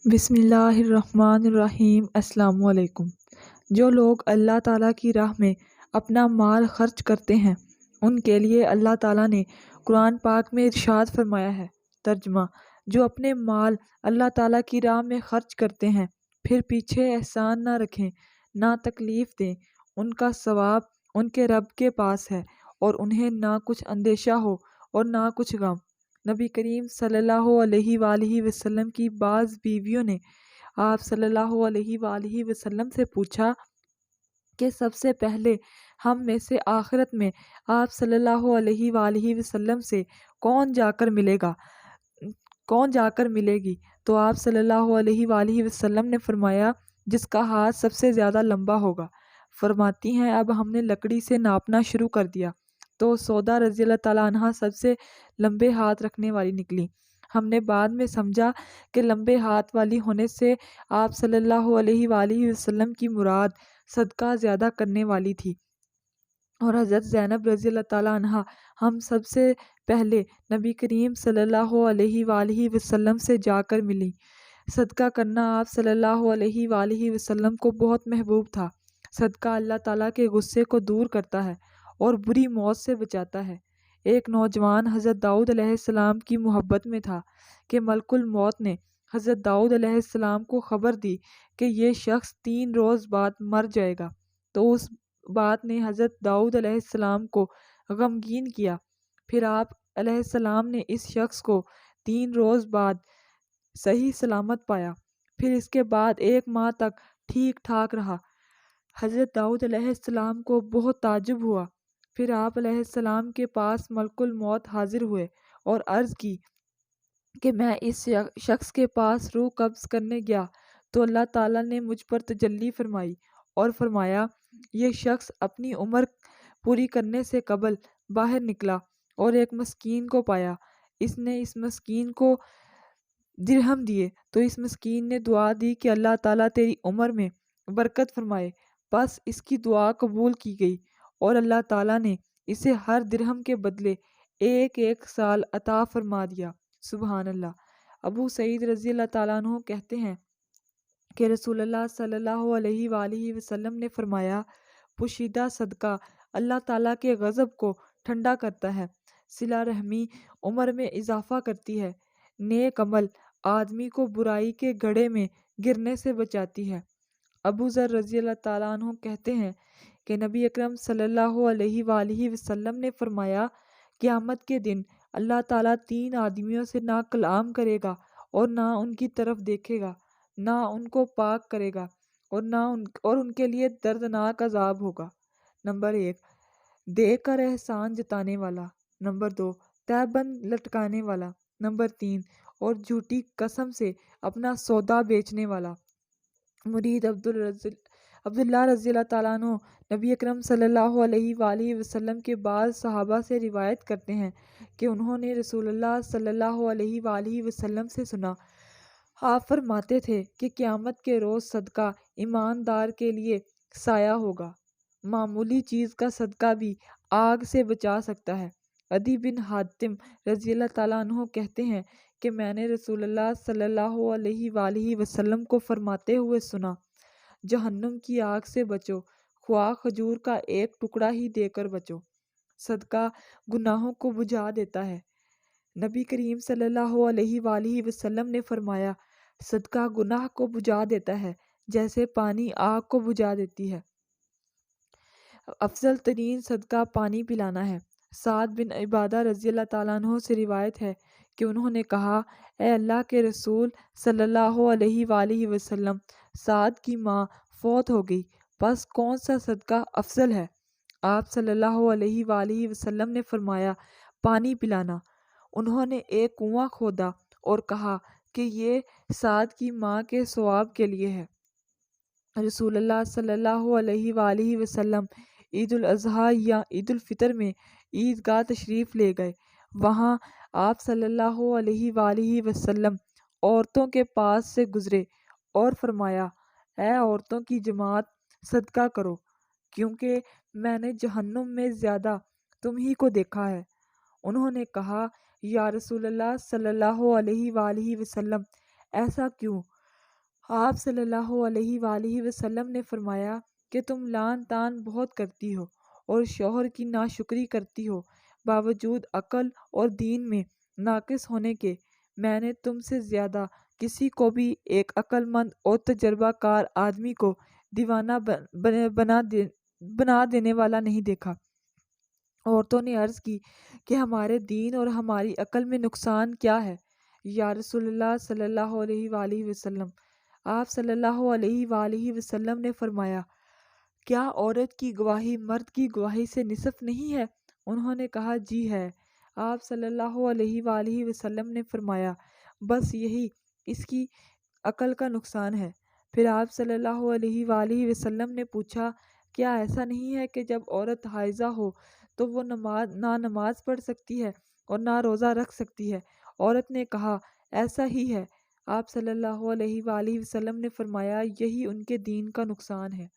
بسم اللہ الرحمن الرحیم۔ السلام علیکم۔ جو لوگ اللہ تعالیٰ کی راہ میں اپنا مال خرچ کرتے ہیں ان کے لیے اللہ تعالیٰ نے قرآن پاک میں ارشاد فرمایا ہے۔ ترجمہ: جو اپنے مال اللہ تعالیٰ کی راہ میں خرچ کرتے ہیں پھر پیچھے احسان نہ رکھیں نہ تکلیف دیں، ان کا ثواب ان کے رب کے پاس ہے اور انہیں نہ کچھ اندیشہ ہو اور نہ کچھ غم۔ نبی کریم صلی اللہ علیہ وآلہ وسلم کی بعض بیویوں نے آپ صلی اللہ علیہ وآلہ وسلم سے پوچھا کہ سب سے پہلے ہم میں سے آخرت میں آپ صلی اللہ علیہ وآلہ وسلم سے کون جا کر ملے گی؟ تو آپ صلی اللہ علیہ وآلہ وسلم نے فرمایا، جس کا ہاتھ سب سے زیادہ لمبا ہوگا۔ فرماتی ہیں، اب ہم نے لکڑی سے ناپنا شروع کر دیا تو سودا رضی اللہ تعالیٰ عنہ سب سے لمبے ہاتھ رکھنے والی نکلی۔ ہم نے بعد میں سمجھا کہ لمبے ہاتھ والی ہونے سے آپ صلی اللہ علیہ وآلہ وسلم کی مراد صدقہ زیادہ کرنے والی تھی، اور حضرت زینب رضی اللہ تعالیٰ عنہ ہم سب سے پہلے نبی کریم صلی اللہ علیہ وآلہ وسلم سے جا کر ملی۔ صدقہ کرنا آپ صلی اللہ علیہ وآلہ وسلم کو بہت محبوب تھا۔ صدقہ اللہ تعالیٰ کے غصے کو دور کرتا ہے اور بری موت سے بچاتا ہے۔ ایک نوجوان حضرت داؤد علیہ السلام کی محبت میں تھا کہ ملک الموت نے حضرت داؤد علیہ السلام کو خبر دی کہ یہ شخص 3 روز بعد مر جائے گا، تو اس بات نے حضرت داؤد علیہ السلام کو غمگین کیا۔ پھر آپ علیہ السلام نے اس شخص کو 3 روز بعد صحیح سلامت پایا، پھر اس کے بعد 1 ماہ تک ٹھیک ٹھاک رہا۔ حضرت داؤد علیہ السلام کو بہت تعجب ہوا۔ پھر آپ علیہ السلام کے پاس ملک الموت حاضر ہوئے اور عرض کی کہ میں اس شخص کے پاس روح قبض کرنے گیا تو اللہ تعالیٰ نے مجھ پر تجلی فرمائی اور فرمایا، یہ شخص اپنی عمر پوری کرنے سے قبل باہر نکلا اور ایک مسکین کو پایا۔ اس نے اس مسکین کو درہم دیے تو اس مسکین نے دعا دی کہ اللہ تعالیٰ تیری عمر میں برکت فرمائے۔ بس اس کی دعا قبول کی گئی اور اللہ تعالیٰ نے اسے ہر درہم کے بدلے 1 سال عطا فرما دیا۔ سبحان اللہ۔ ابو سعید رضی اللہ تعالیٰ عنہ کہتے ہیں کہ رسول اللہ صلی اللہ علیہ وآلہ وسلم نے فرمایا، پوشیدہ صدقہ اللہ تعالیٰ کے غضب کو ٹھنڈا کرتا ہے، صلہ رحمی عمر میں اضافہ کرتی ہے، نیک عمل آدمی کو برائی کے گڑھے میں گرنے سے بچاتی ہے۔ ابو ذر رضی اللہ تعالیٰ عنہ کہتے ہیں کہ نبی اکرم صلی اللہ علیہ وآلہ وسلم نے فرمایا، قیامت کے دن اللہ تعالیٰ 3 آدمیوں سے نہ کلام کرے گا اور نہ ان کی طرف دیکھے گا، نہ ان کو پاک کرے گا اور ان کے لیے دردناک عذاب ہوگا۔ نمبر 1، دے کر احسان جتانے والا۔ نمبر 2، تہبند لٹکانے والا۔ نمبر 3، اور جھوٹی قسم سے اپنا سودا بیچنے والا۔ مرید عبداللہ رضی اللہ تعالیٰ عنہ نبی اکرم صلی اللہ علیہ وآلہ وسلم کے بعض صحابہ سے روایت کرتے ہیں کہ انہوں نے رسول اللہ صلی اللہ علیہ وآلہ وسلم سے سنا، آپ فرماتے تھے کہ قیامت کے روز صدقہ ایماندار کے لیے سایہ ہوگا۔ معمولی چیز کا صدقہ بھی آگ سے بچا سکتا ہے۔ عدی بن حاتم رضی اللہ تعالیٰ عنہ کہتے ہیں کہ میں نے رسول اللہ صلی اللہ علیہ وآلہ وسلم کو فرماتے ہوئے سنا، جہنم کی آگ سے بچو، خواہ کھجور کا 1 ٹکڑا ہی دے کر بچو۔ صدقہ گناہوں کو بجھا دیتا ہے۔ نبی کریم صلی اللہ علیہ وآلہ وسلم نے فرمایا، صدقہ گناہ کو بجھا دیتا ہے جیسے پانی آگ کو بجھا دیتی ہے۔ افضل ترین صدقہ پانی پلانا ہے۔ سعد بن عبادہ رضی اللہ تعالیٰ عنہ سے روایت ہے کہ انہوں نے کہا، اے اللہ کے رسول صلی اللہ علیہ وآلہ وسلم، سعد کی ماں فوت ہو گئی، بس کون سا صدقہ افضل ہے؟ آپ صلی اللہ علیہ وآلہ وسلم نے فرمایا، پانی پلانا۔ انہوں نے ایک کنواں کھودا اور کہا کہ یہ سعد کی ماں کے ثواب کے لیے ہے۔ رسول اللہ صلی اللہ علیہ وآلہ وسلم عید الاضحیٰ یا عید الفطر میں عیدگاہ تشریف لے گئے۔ وہاں آپ صلی اللہ علیہ وآلہ وسلم عورتوں کے پاس سے گزرے اور فرمایا، اے عورتوں کی جماعت، صدقہ کرو، کیونکہ میں نے جہنم میں زیادہ تم ہی کو دیکھا ہے۔ انہوں نے کہا، یا رسول اللہ صلی اللہ علیہ وآلہ وسلم، ایسا کیوں؟ آپ صلی اللہ علیہ وآلہ وسلم نے فرمایا کہ تم لعن طعن بہت کرتی ہو اور شوہر کی ناشکری کرتی ہو، باوجود عقل اور دین میں ناقص ہونے کے میں نے تم سے زیادہ کسی کو بھی ایک عقل مند اور تجربہ کار آدمی کو دیوانہ بنا دینے والا نہیں دیکھا۔ عورتوں نے عرض کی کہ ہمارے دین اور ہماری عقل میں نقصان کیا ہے یا رسول اللہ صلی اللہ علیہ وآلہ وسلم؟ آپ صلی اللہ علیہ وآلہ وسلم نے فرمایا، کیا عورت کی گواہی مرد کی گواہی سے نصف نہیں ہے؟ انہوں نے کہا جی ہے۔ آپ صلی اللہ علیہ وآلہ وسلم نے فرمایا، بس یہی اس کی عقل کا نقصان ہے۔ پھر آپ صلی اللہ علیہ وآلہ وسلم نے پوچھا، کیا ایسا نہیں ہے کہ جب عورت حائضہ ہو تو وہ نہ نماز پڑھ سکتی ہے اور نہ روزہ رکھ سکتی ہے؟ عورت نے کہا ایسا ہی ہے۔ آپ صلی اللہ علیہ وآلہ وسلم نے فرمایا، یہی ان کے دین کا نقصان ہے۔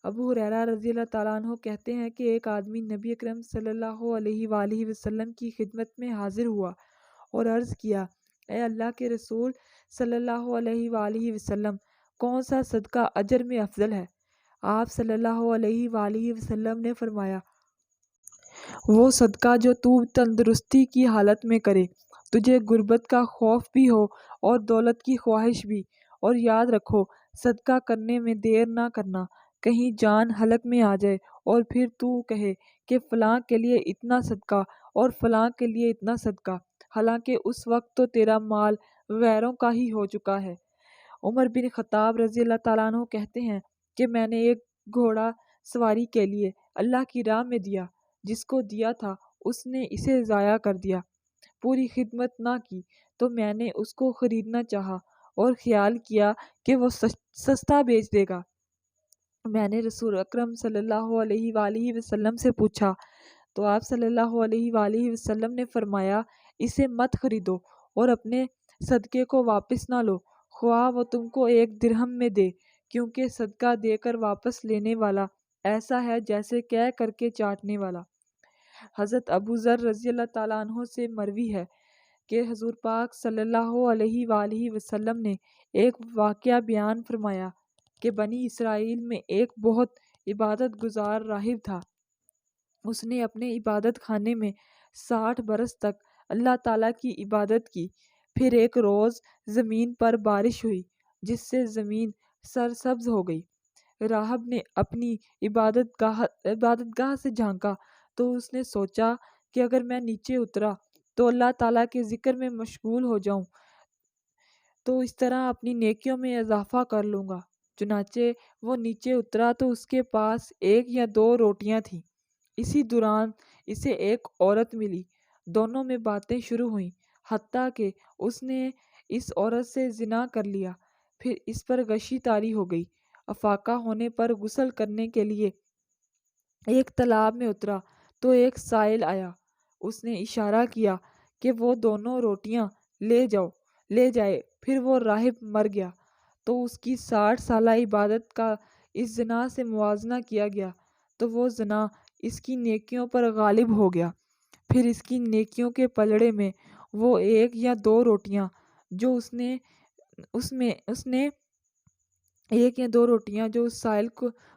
ابو ہریرہ رضی اللہ تعالیٰ عنہ کہتے ہیں کہ ایک آدمی نبی اکرم صلی اللہ علیہ وآلہ وسلم کی خدمت میں حاضر ہوا اور عرض کیا، اے اللہ کے رسول صلی اللہ علیہ وآلہ وسلم، کون سا صدقہ اجر میں افضل ہے؟ آپ صلی اللہ علیہ وآلہ وسلم نے فرمایا، وہ صدقہ جو تو تندرستی کی حالت میں کرے، تجھے غربت کا خوف بھی ہو اور دولت کی خواہش بھی، اور یاد رکھو صدقہ کرنے میں دیر نہ کرنا، کہیں جان حلق میں آ جائے اور پھر تو کہے کہ فلاں کے لیے اتنا صدقہ اور فلاں کے لیے اتنا صدقہ، حالانکہ اس وقت تو تیرا مال غیروں کا ہی ہو چکا ہے۔ عمر بن خطاب رضی اللہ تعالیٰ عنہ کہتے ہیں کہ میں نے ایک گھوڑا سواری کے لیے اللہ کی راہ میں دیا، جس کو دیا تھا اس نے اسے ضائع کر دیا، پوری خدمت نہ کی، تو میں نے اس کو خریدنا چاہا اور خیال کیا کہ وہ سستا بیچ دے گا۔ میں نے رسول اکرم صلی اللہ علیہ وآلہ وسلم سے پوچھا تو آپ صلی اللہ علیہ وآلہ وسلم نے فرمایا، اسے مت خریدو اور اپنے صدقے کو واپس نہ لو، خواہ وہ تم کو 1 درہم میں دے، کیونکہ صدقہ دے کر واپس لینے والا ایسا ہے جیسے قے کر کے چاٹنے والا۔ حضرت ابو ذر رضی اللہ تعالیٰ عنہ سے مروی ہے کہ حضور پاک صلی اللہ علیہ وآلہ وسلم نے ایک واقعہ بیان فرمایا کہ بنی اسرائیل میں ایک بہت عبادت گزار راہب تھا۔ اس نے اپنے عبادت خانے میں 60 برس تک اللہ تعالیٰ کی عبادت کی۔ پھر ایک روز زمین پر بارش ہوئی جس سے زمین سرسبز ہو گئی۔ راہب نے اپنی عبادت گاہ سے جھانکا تو اس نے سوچا کہ اگر میں نیچے اترا تو اللہ تعالیٰ کے ذکر میں مشغول ہو جاؤں تو اس طرح اپنی نیکیوں میں اضافہ کر لوں گا۔ چنانچہ وہ نیچے اترا تو اس کے پاس 1 یا 2 روٹیاں تھیں۔ اسی دوران اسے ایک عورت ملی، دونوں میں باتیں شروع ہوئیں، حتیٰ کہ اس نے اس عورت سے زنا کر لیا۔ پھر اس پر غشی طاری ہو گئی۔ افاقہ ہونے پر غسل کرنے کے لیے ایک تالاب میں اترا تو ایک سائل آیا، اس نے اشارہ کیا کہ وہ دونوں روٹیاں لے جائے۔ پھر وہ راہب مر گیا تو اس کی 60 سالہ عبادت کا اس زنا سے موازنہ کیا گیا تو وہ زنا اس کی نیکیوں پر غالب ہو گیا۔ پھر اس کی نیکیوں کے پلڑے میں وہ 1 یا 2 روٹیاں جو اس سائل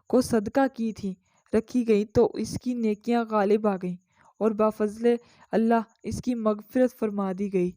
کو صدقہ کی تھیں رکھی گئی تو اس کی نیکیاں غالب آ گئیں اور بفضل اللہ اس کی مغفرت فرما دی گئی۔